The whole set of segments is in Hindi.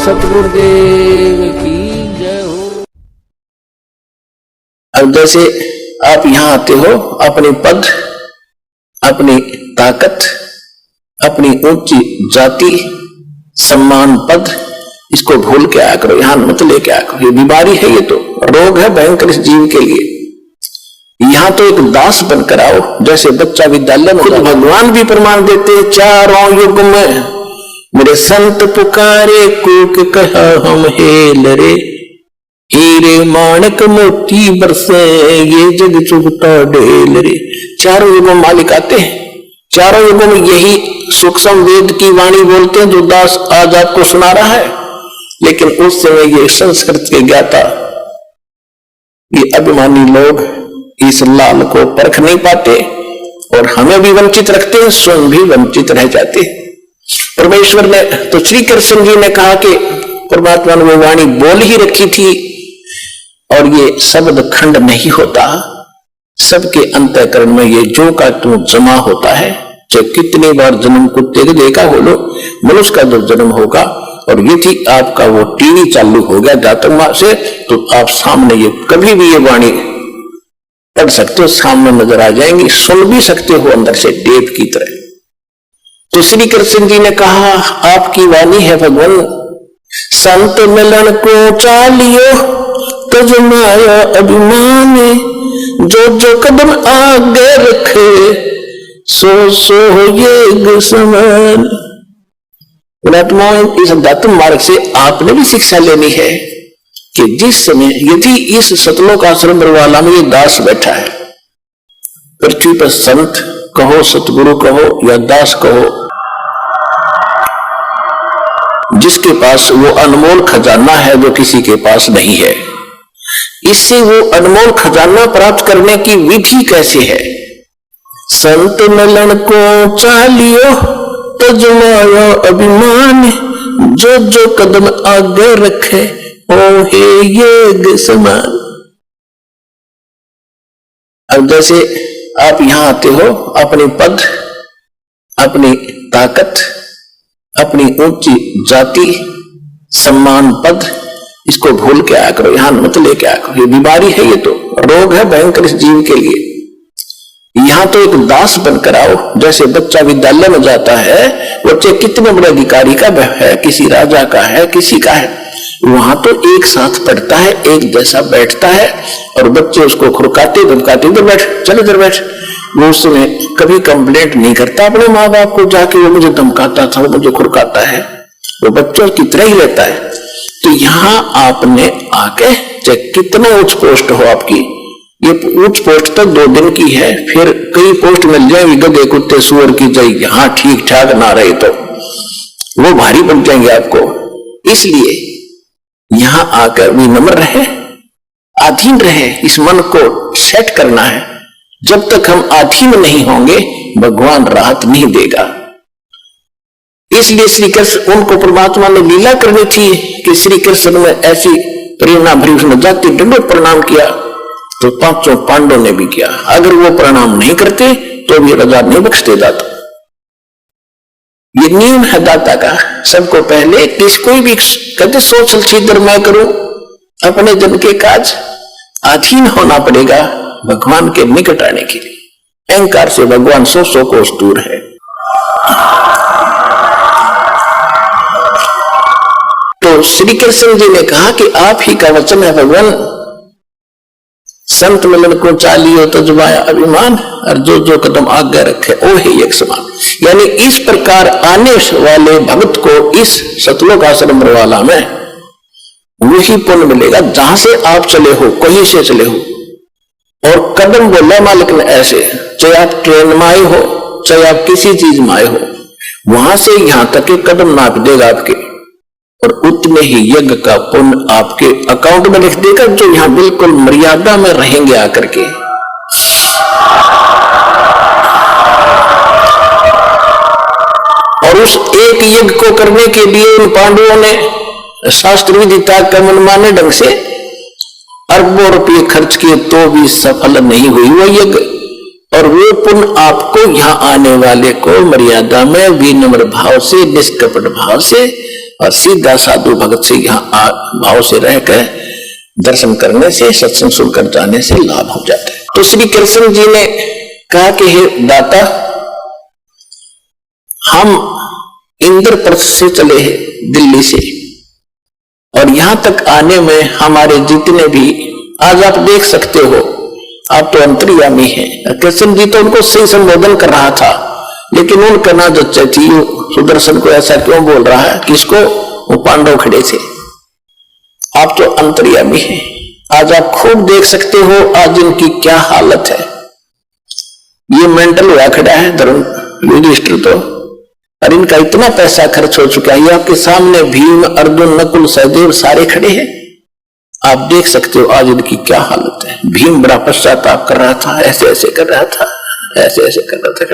सतगुरुदेव की जय हो। अब जैसे आप यहां आते हो, अपने पद, अपनी ताकत, अपनी ऊंची जाति, सम्मान, पद, इसको भूल के आया करो, यहां मत लेके आया करो। ये बीमारी है, ये तो रोग है भयंकर इस जीव के लिए। यहां तो एक दास बनकर आओ, जैसे बच्चा विद्यालय में। खुद भगवान भी प्रमाण देते, चारों युग में मेरे संत पुकारे, कूक कहा हम हेल रे, हीरे माणक मोती बरसे, ये जग चुगता ढेल रे। चारों युगों में मालिक आते हैं, चारों युगों में यही सूक्ष्म वेद की वाणी बोलते हैं जो दास आज आपको सुना रहा है। लेकिन उस समय ये संस्कृत के ज्ञाता, ये अभिमानी लोग इस लाल को परख नहीं पाते और हमें भी वंचित रखते हैं, स्वयं भी वंचित रह जाते हैं। परमेश्वर ने तो श्री कृष्ण जी ने कहा कि परमात्मा ने वो वाणी बोल ही रखी थी और ये शब्द खंड नहीं होता, सबके अंतःकरण में ये जो का तू जमा होता है। चाहे कितनी बार जन्म कुत्ते के देखा हो लो, मनुष्य का जब जन्म होगा और ये थी आपका वो टीवी चालू हो गया जातक मां से, तो आप सामने ये कभी भी ये वाणी पढ़ सकते हो, सामने नजर आ जाएंगी, सुन भी सकते हो अंदर से टेप की तरह। तो श्री कृष्ण जी ने कहा आपकी वाणी है भगवान, संत मिलन को चालियो तजमाया अभिमान, जो जो कदम आगे रखे सो सो ये समान। इस अध्यात्म मार्ग से आपने भी शिक्षा लेनी है कि जिस समय यदि इस सतलोक आश्रम वाला में ये दास बैठा है, पृथ्वी पर संत कहो, सतगुरु कहो या दास कहो, जिसके पास वो अनमोल खजाना है जो किसी के पास नहीं है, इससे वो अनमोल खजाना प्राप्त करने की विधि कैसे है? संत मिलन को चालियो तजमाया अभिमान, जो जो कदम आगे रखे ओ हे ये समान। अब जैसे आप यहां आते हो, अपने पद, अपनी ताकत, अपनी ऊंची जाति, सम्मान, पद, इसको भूल के आया करो, यहां मत लेके आया करो। ये बीमारी है, ये तो रोग है भयंकर इस जीव के लिए। यहां तो एक दास बनकर आओ, जैसे बच्चा विद्यालय में जाता है, बच्चे कितने बड़े अधिकारी का है, किसी राजा का है, किसी का है, वहां तो एक साथ पढ़ता है, एक जैसा बैठता है और बच्चे उसको खुरकाते धमकाते, इधर बैठ, चल इधर बैठ। वो उसमें कभी कंप्लेंट नहीं करता अपने माँ बाप को जाके, वो मुझे धमकाता था, वो मुझे खुरकाता है, वो बच्चों की तरह ही रहता है। तो यहां आपने आके, चाहे कितना उच्च पोस्ट हो आपकी, ये उच्च पोस्ट तक 2 दिन की है, फिर कई पोस्ट मिल जाएंगे गधे कुत्ते सुअर की, जाए यहां ठीक ठाक ना रहे तो वो भारी बन जाएंगे आपको। इसलिए यहां आकर विनम्र रहे, अधीन रहे, इस मन को सेट करना है। जब तक हम अधीन नहीं होंगे भगवान राहत नहीं देगा। इसलिए श्री कृष्ण, उनको परमात्मा ने लीला करनी थी कि श्री कृष्ण में ऐसी प्रेरणा भरी, उसने जाति दंडोत प्रणाम किया, तो 5 पांडवों ने भी किया। अगर वो प्रणाम नहीं करते तो भी राजा नहीं बख्शते दाता। ये नियम है दाता का। सबको पहले किसको भी कहते सोच सीधर मैं करूं, अपने जन के काज, अधीन होना पड़ेगा भगवान के निकट आने के लिए। अहंकार से भगवान 100 कोस दूर है। तो श्री कृष्ण जी ने कहा कि आप ही का वचन है भगवान, संत मिलन को चालियो तजमाया अभिमान, और जो जो कदम आगे रखे ओ हे एक समान। यानी इस प्रकार आने वाले भक्त को इस सतलोक आश्रम वाला में वही पुण्य मिलेगा जहां से आप चले हो, कहीं से चले हो। और कदम बोला मालिक ने ऐसे, चाहे आप ट्रेन में आए हो, चाहे आप किसी चीज में आए हो, वहां से यहां तक के कदम नाप देगा आपके, और उतने ही यज्ञ का पुण्य आपके अकाउंट में लिख देगा, जो यहां बिल्कुल मर्यादा में रहेंगे आकर के। और उस एक यज्ञ को करने के लिए उन पांडवों ने शास्त्र विधि का मनमाने ढंग से अरबों रुपये खर्च किए, तो भी सफल नहीं हुई वो यज्ञ। और वो पुण्य आपको यहां आने वाले को मर्यादा में विनम्र भाव से, निष्कपट भाव से और सीधा साधु भगत से यहाँ भाव से रहकर दर्शन करने से, सत्संग सुनकर जाने से लाभ हो जाता है। तो श्री कृष्ण जी ने कहा कि हे दाता, हम इंद्रप्रस्थ से चले हैं दिल्ली से, और यहां तक आने में हमारे जितने भी, आज आप देख सकते हो, आप तो अंतर्यामी हैं। कृष्ण जी तो उनको सही संबोधन कर रहा था, लेकिन उनका ना जच्चा थी। सुदर्शन को ऐसा क्यों बोल रहा है? किसको? वो पांडव खड़े थे। आप तो अंतर्यामी हैं, आज आप खूब देख सकते हो आज इनकी क्या हालत है। ये मेंटल हुआ खड़ा है धर्म युधिष्ठिर तो, और इनका इतना पैसा खर्च हो चुका है। ये आपके सामने भीम, अर्जुन, नकुल, सहदेव सारे खड़े हैं, आप देख सकते हो आज इनकी क्या हालत है। भीम बड़ा पश्चाताप कर रहा था, ऐसे ऐसे कर रहा था, ऐसे ऐसे कर रहा था,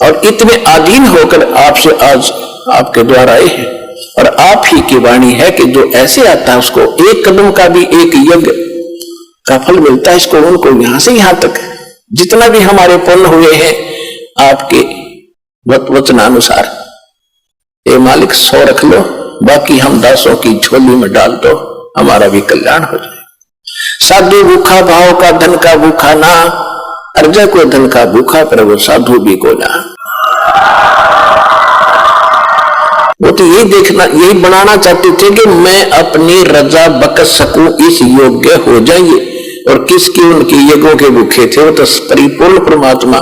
और इतने अधीन होकर आपसे आज आपके द्वारा आए हैं। और आप ही की वाणी है कि जो ऐसे आता है उसको एक कदम का भी एक यज्ञ का फल मिलता है। इसको उनको यहां से यहां तक जितना भी हमारे पुण्य हुए हैं आपके वचनानुसार, ये मालिक 100 रख लो, बाकी हम 10 की झोली में डाल दो, हमारा भी कल्याण हो जाए। साधु भूखा भाव का धन का भूखा ना, अर्जय को धन का भूखा पर वो साधु भी को ना। वो तो यही देखना, यही बनाना चाहते थे कि मैं अपनी रजा बकस सकूं, इस योग्य हो जाइए। और किसकी? उनकी यज्ञों के भूखे थे, वो तो परिपूर्ण परमात्मा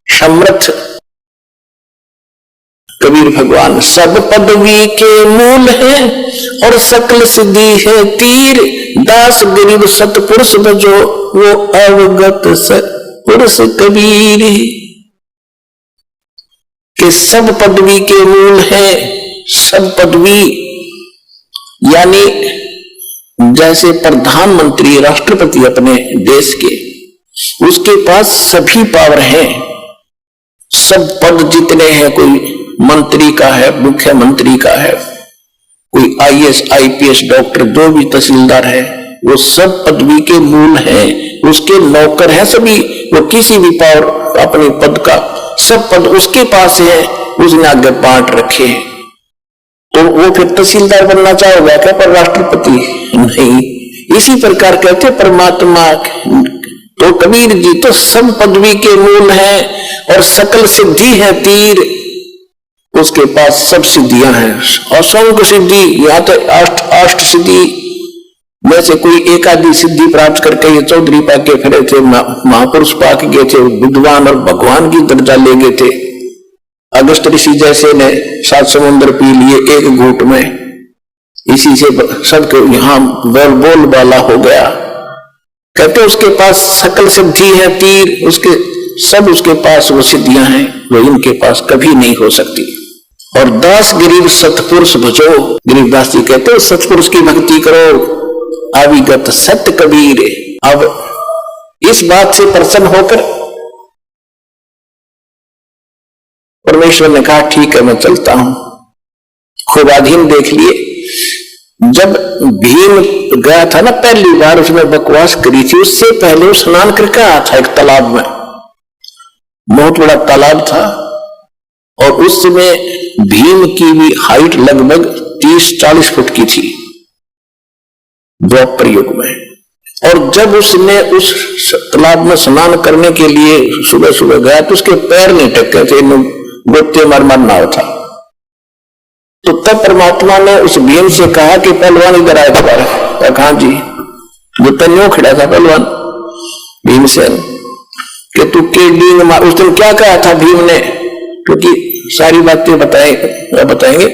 समर्थ कबीर भगवान। सब पदवी के मूल है और सकल सिद्धि है तीर, दास गरीब सतपुरुष बजो वो अवगत पुरुष कबीर। के सब पदवी के मूल है, सब पदवी यानी जैसे प्रधानमंत्री, राष्ट्रपति अपने देश के, उसके पास सभी पावर हैं, सब पद जितने हैं, कोई मंत्री का है, मुख्यमंत्री का है, कोई आईएएस, आईपीएस, डॉक्टर, जो भी तहसीलदार है, वो सब पदवी के मूल हैं, उसके नौकर हैं सभी। वो किसी भी पावर अपने पद का, सब पद उसके पास है, उसने आगे बांट रखे हैं। तो वो फिर तहसीलदार बनना चाहोगा क्या? पर राष्ट्रपति नहीं। इसी प्रकार कहते परमात्मा। तो कबीर जी तो सब पदवी के मूल है और सकल सिद्धि है तीर, उसके पास सब सिद्धियां हैं। और स्वयं सिद्धि, यहाँ तो अष्ट सिद्धि में से कोई एक आदि सिद्धि प्राप्त करके ये चौधरी पाके फिरे थे, महापुरुष पाके गए थे, विद्वान और भगवान की दर्जा ले गए थे। अगस्त ऋषि जैसे ने 7 समुद्र पी लिए एक घूंट में, इसी से सबके यहाँ बोल वाला हो गया। कहते उसके पास सकल सिद्धि है तीर, उसके सब उसके पास वो सिद्धियां हैं, वो इनके पास कभी नहीं हो सकती। और दास गरीब सतपुरुष भजो, गरीबदास जी कहते सतपुरुष की भक्ति करो, अविगत सत्य कबीर। अब इस बात से प्रसन्न होकर परमेश्वर ने कहा ठीक है मैं चलता हूं। खूब अधीन देख लिए। जब भीम गया था ना पहली बार, उसने बकवास करी थी, उससे पहले वो स्नान करके आया था एक तालाब में, बहुत बड़ा तालाब था। और उस समय भीम की भी हाइट लगभग 30-40 फुट की थी द्वापर युग में। और जब उसने उस तालाब में स्नान करने के लिए सुबह सुबह गया तो उसके पैर नहीं टके थे, गोते मार नाव था। तो तब परमात्मा ने उस भीम से कहा कि पहलवान इधर आए दोबारा। कहा जी, जो तन्यो खड़ा था पहलवान भीमसेन, कि तू के डींग मार। उस दिन क्या कहा था भीम ने, क्योंकि सारी बातें बताएंगे।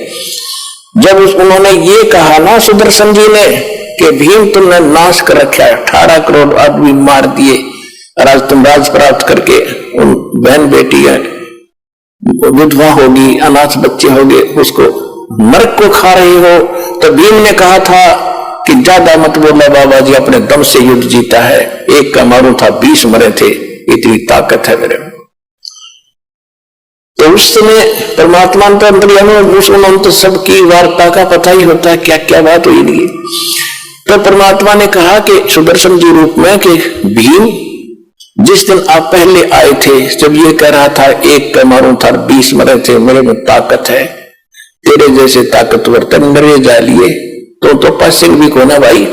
जब उन्होंने ये कहा ना सुदर्शन जी ने कि भीम तुमने नाश कर रखा है, 18 करोड़ आदमी मार दिए, और आज तुम राज प्राप्त करके उन बहन बेटी है विधवा होगी, अनाथ बच्चे होंगे, उसको नरक को खा रहे हो। तो भीम ने कहा था कि ज्यादा मत बोला बाबा जी, अपने दम से युद्ध जीता है, एक का मारू था 20 मरे थे, इतनी ताकत है मेरे में। तो उस समय परमात्मा तो अंतर्यामी, तो सबकी वार्ता का पता ही होता है क्या क्या बात हुई नहीं। तो परमात्मा ने कहा कि सुदर्शन जी रूप में कि भीम जिस दिन आप पहले आए थे, जब ये कह रहा था एक का मारू था 20 मरे थे, मेरे में ताकत है, तेरे जैसे ताकतवर तंडरे जा लिए तो पासिंग भी कोना भाई।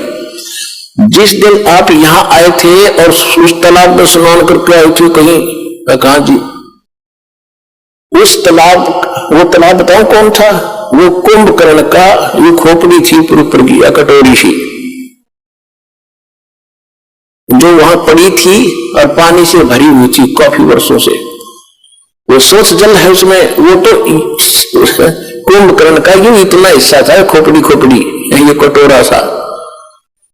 जिस दिन आप यहां आए थे और उस तालाब में स्नान करके आए थे कहीं, कहा जी उस तालाब, वो तालाब बताओ कौन था? वो कुंभकर्ण का ये खोपड़ी थी ऊपर गया कटोरी सी जो वहां पड़ी थी और पानी से भरी हुई थी काफी वर्षों से। वो सोच जल है उसमें, वो तो कुंभकर्ण का यूं इतना हिस्सा था, खोपड़ी खोपड़ी ये कटोरा सा,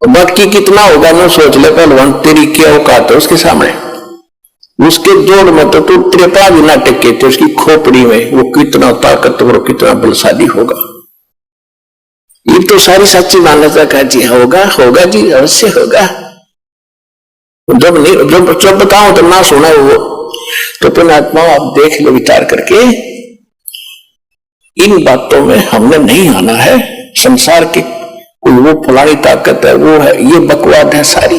बाकी कितना होगा ना सोच ले पहलवान, तेरी क्या औकात है उसके सामने। उसके जोड़ में तो तू त्रेपा भी ना टिके थे, उसकी खोपड़ी में वो कितना ताकतवर कितना बलशाली होगा। ये तो सारी सच्ची मान्यता का जी होगा होगा जी अवश्य होगा। जब नहीं जब बताऊं तो ना सुना वो तो पुण्यात्मा आप देख लो विचार करके, इन बातों में हमने नहीं आना है। संसार की कोई वो फलानी ताकत है वो है, ये बकवाद है। सारी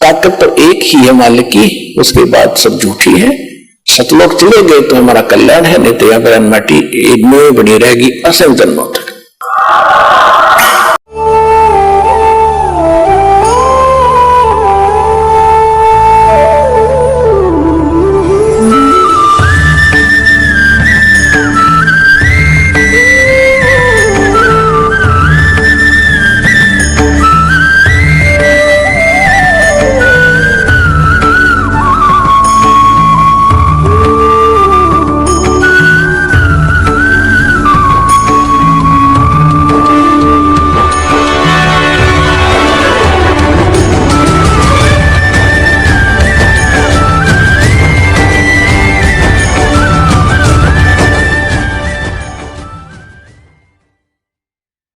ताकत तो एक ही है मालिक की, उसके बाद सब झूठी है। सतलोक चले गए तो हमारा कल्याण है, नहीं तो यहाँ पर माटी बनी रहेगी असंग जन्मों।